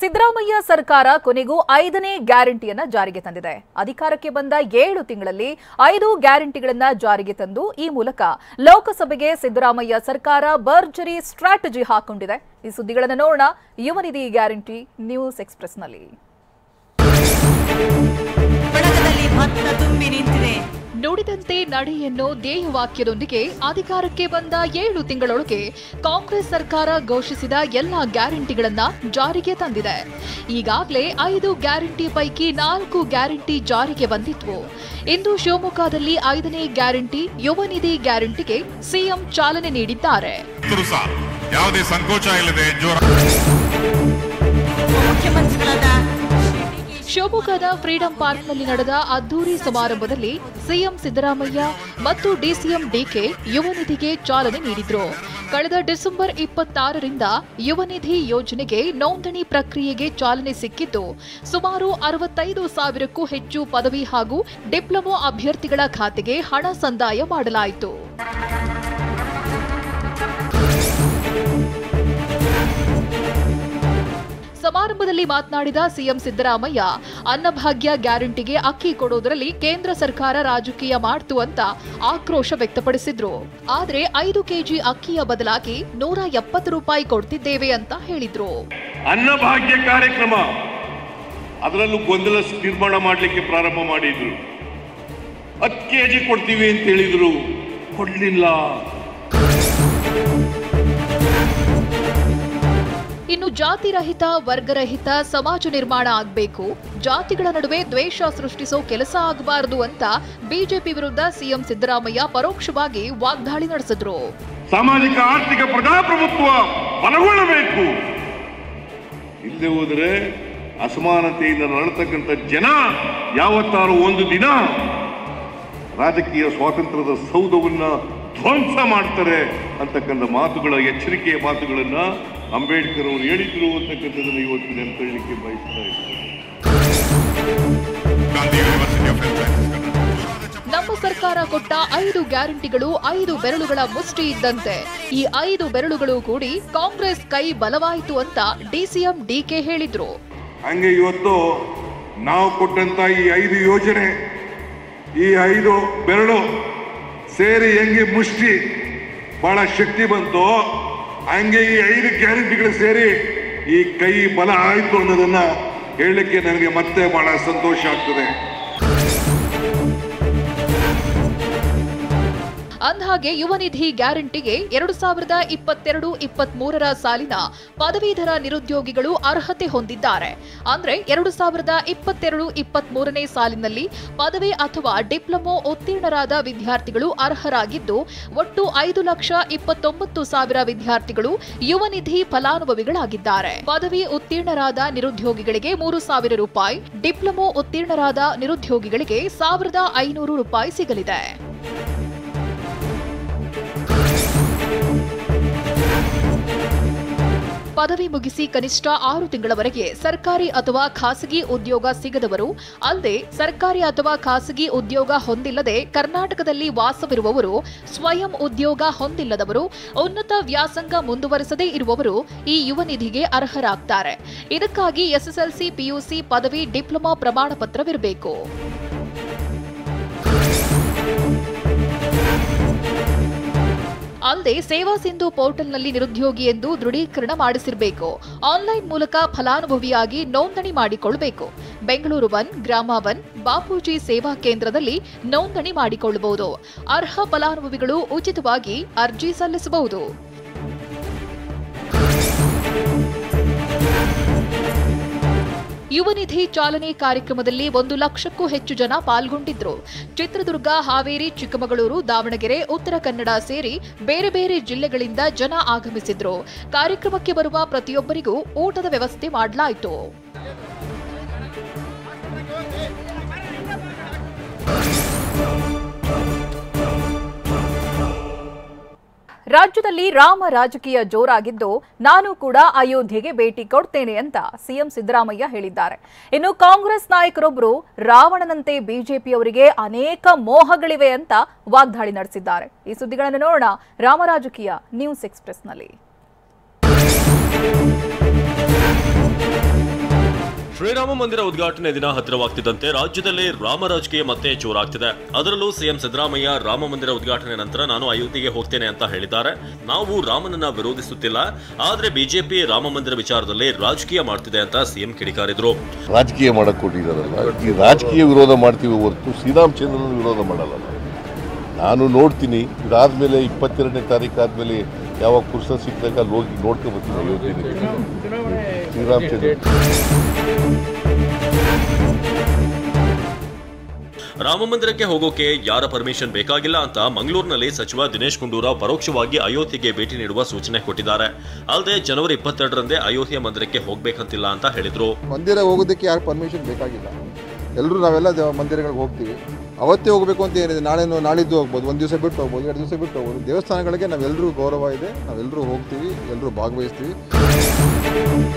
ಸಿದ್ದರಾಮಯ್ಯ ಸರ್ಕಾರ ಕೊನೆಗೂ 5ನೇ ಗ್ಯಾರಂಟಿಯನ್ನ ಜಾರಿಗೆ ತಂದಿದೆ. ಅಧಿಕಾರಕ್ಕೆ ಬಂದ 7 ತಿಂಗಳಲ್ಲಿ 5 ಗ್ಯಾರಂಟಿಗಳನ್ನ ಜಾರಿಗೆ ತಂದು ಈ ಮೂಲಕ ಲೋಕಸಭೆಗೆ ಸಿದ್ದರಾಮಯ್ಯ ಸರ್ಕಾರ ಭರ್ಜರಿ ಸ್ಟ್ರಾಟಜಿ ಹಾಕೊಂಡಿದೆ. ಈ ಸುದ್ದಿಗಳನ್ನು ನೋಡೋಣ ಯುವ ನಿಧಿ ಗ್ಯಾರಂಟಿ ನ್ಯೂಸ್ ಎಕ್ಸ್‌ಪ್ರೆಸ್‌ನಲ್ಲಿ. ನುಡಿದಂತೆ ನಡೆ ಎನ್ನೋ ಧ್ಯೇಯವಾಕ್ಯದೊಂದಿಗೆ ಅಧಿಕಾರಕ್ಕೆ ಬಂದ 7 ತಿಂಗಳೊಳಗೆ ಕಾಂಗ್ರೆಸ್ ಸರ್ಕಾರ ಘೋಷಿಸಿದ ಎಲ್ಲ ಗ್ಯಾರಂಟಿಗಳನ್ನ ಜಾರಿಗೆ ತಂದಿದೆ. ಈಗಾಗಲೇ 5 ಗ್ಯಾರಂಟಿ ಪೈಕಿ 4 ಗ್ಯಾರಂಟಿ ಜಾರಿಗೆ ಬಂದಿದ್ವು. ಇಂದು ಶಿವಮೊಗ್ಗದಲ್ಲಿ 5ನೇ ಗ್ಯಾರಂಟಿ ಯುವ ನಿಧಿ ಗ್ಯಾರಂಟಿಗೆ ಸಿಎಂ ಚಾಲನೆ ನೀಡಿದ್ದಾರೆ. ಯಾವುದೇ ಸಂಕೋಚ ಇಲ್ಲದೆ ಶಿವಮೊಗ್ಗದ ಫ್ರೀಡಂ ಪಾರ್ಕ್ನಲ್ಲಿ ನಡೆದ ಅದ್ದೂರಿ ಸಮಾರಂಭದಲ್ಲಿ ಸಿಎಂ ಸಿದ್ದರಾಮಯ್ಯ ಮತ್ತು ಡಿಸಿಎಂ ಡಿಕೆ ಯುವ ನಿಧಿಗೆ ಚಾಲನೆ ನೀಡಿದ್ರು. ಕಳೆದ ಡಿಸೆಂಬರ್ 26ರಿಂದ ಯುವ ನಿಧಿ ಯೋಜನೆಗೆ ನೋಂದಣಿ ಪ್ರಕ್ರಿಯೆಗೆ ಚಾಲನೆ ಸಿಕ್ಕಿದ್ದು ಸುಮಾರು 65,000ಕ್ಕೂ ಹೆಚ್ಚು ಪದವಿ ಹಾಗೂ ಡಿಪ್ಲೊಮಾ ಅಭ್ಯರ್ಥಿಗಳ ಖಾತೆಗೆ ಹಣ ಸಂದಾಯ ಮಾಡಲಾಯಿತು. ಸಮಾರಂಭದಲ್ಲಿ ಮಾತನಾಡಿದ ಸಿಎಂ ಸಿದ್ದರಾಮಯ್ಯ, ಅನ್ನಭಾಗ್ಯ ಗ್ಯಾರಂಟಿಗೆ ಅಕ್ಕಿ ಕೊಡೋದರಲ್ಲಿ ಕೇಂದ್ರ ಸರ್ಕಾರ ರಾಜಕೀಯ ಮಾಡ್ತು ಅಂತ ಆಕ್ರೋಶ ವ್ಯಕ್ತಪಡಿಸಿದ್ರು. ಆದ್ರೆ 5 ಕೆಜಿ ಅಕ್ಕಿಯ ಬದಲಾಗಿ 170 ರೂಪಾಯಿ ಕೊಡ್ತಿದ್ದೇವೆ ಅಂತ ಹೇಳಿದ್ರು. ಅನ್ನಭಾಗ್ಯ ಕಾರ್ಯಕ್ರಮ ಅದರಲ್ಲೂ ಗೊಂದಲ ನಿರ್ಮಾಣ ಮಾಡಲಿಕ್ಕೆ ಪ್ರಾರಂಭ ಮಾಡಿದ್ರು. 10 ಕೆಜಿ ಕೊಡ್ತೀವಿ ಅಂತ ಹೇಳಿದ್ರು, ಕೊಡ್ಲಿಲ್ಲ. ಇನ್ನು ಜಾತಿ ರಹಿತ ವರ್ಗರಹಿತ ಸಮಾಜ ನಿರ್ಮಾಣ ಆಗಬೇಕು, ಜಾತಿಗಳ ನಡುವೆ ದ್ವೇಷ ಸೃಷ್ಟಿಸೋ ಕೆಲಸ ಆಗಬಾರದು ಅಂತ ಬಿಜೆಪಿ ವಿರುದ್ಧ ಸಿಎಂ ಸಿದ್ದರಾಮಯ್ಯ ಪರೋಕ್ಷವಾಗಿ ವಾಗ್ದಾಳಿ ನಡೆಸಿದ್ರು. ಸಾಮಾಜಿಕ ಆರ್ಥಿಕ ಪ್ರಜಾಪ್ರಭುತ್ವ ಬಲಗೊಳ್ಳಬೇಕು, ಇಲ್ಲದೆ ಹೋದರೆ ಅಸಮಾನತೆಯಿಂದ ನರಳತಕ್ಕಂಥ ಜನ ಯಾವತ್ತಾರು ಒಂದು ದಿನ ರಾಜಕೀಯ ಸ್ವಾತಂತ್ರ್ಯದ ಸೌಧವನ್ನ ಧ್ವಂಸ ಮಾಡ್ತಾರೆ ಅಂತಕ್ಕಂಥ ಮಾತುಗಳ ಎಚ್ಚರಿಕೆಯ ಮಾತುಗಳನ್ನ ಅಂಬೇಡ್ಕರ್ ಅವರು ಹೇಳಿದ್ರು ಅಂತಕ್ಕಂಥದ್ದನ್ನು ಇವತ್ತು ನೆನಪಲಿಕ್ಕೆ ಬಯಸ್ತಾ ಇದ್ದಾರೆ. ನಮ್ಮ ಸರ್ಕಾರ ಕೊಟ್ಟ 5 ಗ್ಯಾರಂಟಿಗಳು 5 ಬೆರಳುಗಳ ಮುಷ್ಟಿ ಇದ್ದಂತೆ. ಈ 5 ಬೆರಳುಗಳು ಕೂಡಿ ಕಾಂಗ್ರೆಸ್ ಕೈ ಬಲವಾಯಿತು ಅಂತ ಡಿಸಿಎಂ ಡಿಕೆ ಹೇಳಿದ್ರು. ಹಂಗೆ ಇವತ್ತು ನಾವು ಕೊಟ್ಟಂತ ಈ 5 ಯೋಜನೆ, ಈ 5 ಬೆರಳು ಸೇರಿ ಹೆಂಗೆ ಮುಷ್ಟಿ ಬಹಳ ಶಕ್ತಿ ಬಂತು, ಹಂಗೆ ಈ 5 ಗ್ಯಾರಂಟಿಗಳು ಸೇರಿ ಈ ಕೈ ಬಲ ಆಯಿತು ಅನ್ನೋದನ್ನ ಹೇಳಲಿಕ್ಕೆ ನನಗೆ ಮತ್ತೆ ಬಹಳ ಸಂತೋಷ ಆಗ್ತದೆ. ಅಂದಹಾಗೆ ಯುವ ನಿಧಿ ಗ್ಯಾರಂಟಿಗೆ 2022-23ರ ಸಾಲಿನ ಪದವೀಧರ ನಿರುದ್ಯೋಗಿಗಳು ಅರ್ಹತೆ ಹೊಂದಿದ್ದಾರೆ. ಅಂದ್ರೆ 2022-23ನೇ ಸಾಲಿನಲ್ಲಿ ಪದವಿ ಅಥವಾ ಡಿಪ್ಲೊಮೊ ಉತ್ತೀರ್ಣರಾದ ವಿದ್ಯಾರ್ಥಿಗಳು ಅರ್ಹರಾಗಿದ್ದು ಒಟ್ಟು 5,29,000 ವಿದ್ಯಾರ್ಥಿಗಳು ಯುವ ನಿಧಿ ಫಲಾನುಭವಿಗಳಾಗಿದ್ದಾರೆ. ಪದವಿ ಉತ್ತೀರ್ಣರಾದ ನಿರುದ್ಯೋಗಿಗಳಿಗೆ 3,000 ರೂಪಾಯಿ, ಡಿಪ್ಲೊಮೊ ಉತ್ತೀರ್ಣರಾದ ನಿರುದ್ಯೋಗಿಗಳಿಗೆ 1,500 ರೂಪಾಯಿ ಸಿಗಲಿದೆ. ಪದವಿ ಮುಗಿಸಿ ಕನಿಷ್ಠ 6 ತಿಂಗಳವರೆಗೆ ಸರ್ಕಾರಿ ಅಥವಾ ಖಾಸಗಿ ಉದ್ಯೋಗ ಸಿಗದವರು, ಅಲ್ಲದೆ ಸರ್ಕಾರಿ ಅಥವಾ ಖಾಸಗಿ ಉದ್ಯೋಗ ಹೊಂದಿಲ್ಲದೆ ಕರ್ನಾಟಕದಲ್ಲಿ ವಾಸವಿರುವವರು, ಸ್ವಯಂ ಉದ್ಯೋಗ ಹೊಂದಿಲ್ಲದವರು, ಉನ್ನತ ವ್ಯಾಸಂಗ ಮುಂದುವರೆಸದೇ ಇರುವವರು ಈ ಯುವ ನಿಧಿಗೆ ಅರ್ಹರಾಗ್ತಾರೆ. ಇದಕ್ಕಾಗಿ ಎಸ್ಎಸ್ಎಲ್ಸಿ, ಪಿಯುಸಿ, ಪದವಿ, ಡಿಪ್ಲೊಮಾ ಪ್ರಮಾಣ ಪತ್ರವಿರಬೇಕು. ಅಲ್ಲದೆ ಸೇವಾ ಸಿಂಧು ಪೋರ್ಟಲ್ನಲ್ಲಿ ನಿರುದ್ಯೋಗಿ ಎಂದು ದೃಢೀಕರಣ ಮಾಡಿಸಿರಬೇಕು. ಆನ್ಲೈನ್ ಮೂಲಕ ಫಲಾನುಭವಿಯಾಗಿ ನೋಂದಣಿ ಮಾಡಿಕೊಳ್ಳಬೇಕು. ಬೆಂಗಳೂರು 1, ಗ್ರಾಮ 1, ಬಾಪೂಜಿ ಸೇವಾ ಕೇಂದ್ರದಲ್ಲಿ ನೋಂದಣಿ ಮಾಡಿಕೊಳ್ಳಬಹುದು. ಅರ್ಹ ಫಲಾನುಭವಿಗಳು ಉಚಿತವಾಗಿ ಅರ್ಜಿ ಸಲ್ಲಿಸಬಹುದು. ಯುವ ನಿಧಿ ಚಾಲನೆ ಕಾರ್ಯಕ್ರಮದಲ್ಲಿ 1 ಲಕ್ಷಕ್ಕೂ ಹೆಚ್ಚು ಜನ ಪಾಲ್ಗೊಂಡಿದ್ರು. ಚಿತ್ರದುರ್ಗ, ಹಾವೇರಿ, ಚಿಕ್ಕಮಗಳೂರು, ದಾವಣಗೆರೆ, ಉತ್ತರ ಕನ್ನಡ ಸೇರಿ ಬೇರೆ ಬೇರೆ ಜಿಲ್ಲೆಗಳಿಂದ ಜನ ಆಗಮಿಸಿದ್ರು. ಕಾರ್ಯಕ್ರಮಕ್ಕೆ ಬರುವ ಪ್ರತಿಯೊಬ್ಬರಿಗೂ ಊಟದ ವ್ಯವಸ್ಥೆ ಮಾಡಲಾಯಿತು. ರಾಜ್ಯದಲ್ಲಿ ರಾಮ ರಾಜಕೀಯ ಜೋರಾಗಿದ್ದು ನಾನು ಕೂಡ ಅಯೋಧ್ಯೆಗೆ ಭೇಟಿ ಕೊಡ್ತೇನೆ ಅಂತ ಸಿಎಂ ಸಿದ್ದರಾಮಯ್ಯ ಹೇಳಿದ್ದಾರೆ. ಇನ್ನು ಕಾಂಗ್ರೆಸ್ ನಾಯಕರೊಬ್ಬರು ರಾವಣನಂತೆ ಬಿಜೆಪಿಯವರಿಗೆ ಅನೇಕ ಮೋಹಗಳಿವೆ ಅಂತ ವಾಗ್ದಾಳಿ ನಡೆಸಿದ್ದಾರೆ. ಈ ಸುದ್ದಿಗಳನ್ನು ನೋಡೋಣ ರಾಮ ರಾಜಕೀಯ ನ್ಯೂಸ್ ಎಕ್ಸ್‌ಪ್ರೆಸ್‌ನಲ್ಲಿ. ಶ್ರೀರಾಮ ಮಂದಿರ ಉದ್ಘಾಟನೆ ದಿನ ಹತ್ತಿರವಾಗ್ತಿದ್ದಂತೆ ರಾಜ್ಯದಲ್ಲಿ ರಾಮ ರಾಜಕೀಯ ಮತ್ತೆ ಜೋರಾಗ್ತಿದೆ. ಅದರಲ್ಲೂ ಸಿಎಂ ಸಿದ್ದರಾಮಯ್ಯ ರಾಮ ಮಂದಿರ ಉದ್ಘಾಟನೆ ನಂತರ ನಾನು ಅಯೋಧ್ಯೆಗೆ ಹೋಗ್ತೇನೆ ಅಂತ ಹೇಳಿದ್ದಾರೆ. ನಾವು ರಾಮನನ್ನ ವಿರೋಧಿಸುತ್ತಿಲ್ಲ, ಆದ್ರೆ ಬಿಜೆಪಿ ರಾಮ ಮಂದಿರ ವಿಚಾರದಲ್ಲಿ ರಾಜಕೀಯ ಮಾಡ್ತಿದೆ ಅಂತ ಸಿಎಂ ಕಿಡಿಕಾರಿದ್ರು. ರಾಜಕೀಯ ಮಾಡಕ್ ಕೊಟ್ಟಿದ್ದಾರಲ್ಲ, ಈ ರಾಜಕೀಯ ವಿರೋಧ ಮಾಡ್ತೀವಿ ಹೊರತು ಶ್ರೀರಾಮಚಂದ್ರನ ವಿರೋಧ ಮಾಡಲ್ಲ. ನಾನು ನೋಡ್ತೀನಿ, ಇದಾದ್ಮೇಲೆ 22ನೇ ತಾರೀಕು ಆದ್ಮೇಲೆ ಯಾವಾಗ ಪುರುಷ ಸಿಕ್ಕಾಗ ಹೋಗಿ ನೋಡ್ಕೊಂಡು ಬರ್ತೀನಿ ಅಯೋಧ್ಯೆಗೆ ಶ್ರೀರಾಮಚಂದ್ರ. ರಾಮ ಮಂದಿರಕ್ಕೆ ಹೋಗೋಕೆ ಯಾರ ಪರ್ಮಿಷನ್ ಬೇಕಾಗಿಲ್ಲ ಅಂತ ಮಂಗಳೂರಿನಲ್ಲಿ ಸಚಿವ ದಿನೇಶ್ ಗುಂಡೂರಾವ್ ಪರೋಕ್ಷವಾಗಿ ಅಯೋಧ್ಯೆಗೆ ಭೇಟಿ ನೀಡುವ ಸೂಚನೆ ಕೊಟ್ಟಿದ್ದಾರೆ. ಅಲ್ಲದೆ ಜನವರಿ 22ರಂದೇ ಅಯೋಧ್ಯೆ ಮಂದಿರಕ್ಕೆ ಹೋಗ್ಬೇಕಂತಿಲ್ಲ ಅಂತ ಹೇಳಿದ್ರು. ಮಂದಿರ ಹೋಗೋದಕ್ಕೆ ಯಾರು ಪರ್ಮಿಷನ್ ಬೇಕಾಗಿಲ್ಲ, ಎಲ್ಲರೂ ನಾವೆಲ್ಲ ಮಂದಿರಗಳಿಗೆ ಹೋಗ್ತೀವಿ. ಅವತ್ತೇ ಹೋಗಬೇಕು ಅಂತ ಏನಿದೆ, ನಾಳಿದ್ದು ಹೋಗ್ಬೋದು, ಒಂದು ದಿವಸ ಬಿಟ್ಟು ಹೋಗ್ಬೋದು, 2 ದಿವಸ ಬಿಟ್ಟು ಹೋಗ್ಬೋದು. ದೇವಸ್ಥಾನಗಳಿಗೆ ನಾವೆಲ್ಲರೂ ಗೌರವ ಇದೆ, ನಾವೆಲ್ಲರೂ ಹೋಗ್ತೀವಿ, ಎಲ್ಲರೂ ಭಾಗವಹಿಸ್ತೀವಿ.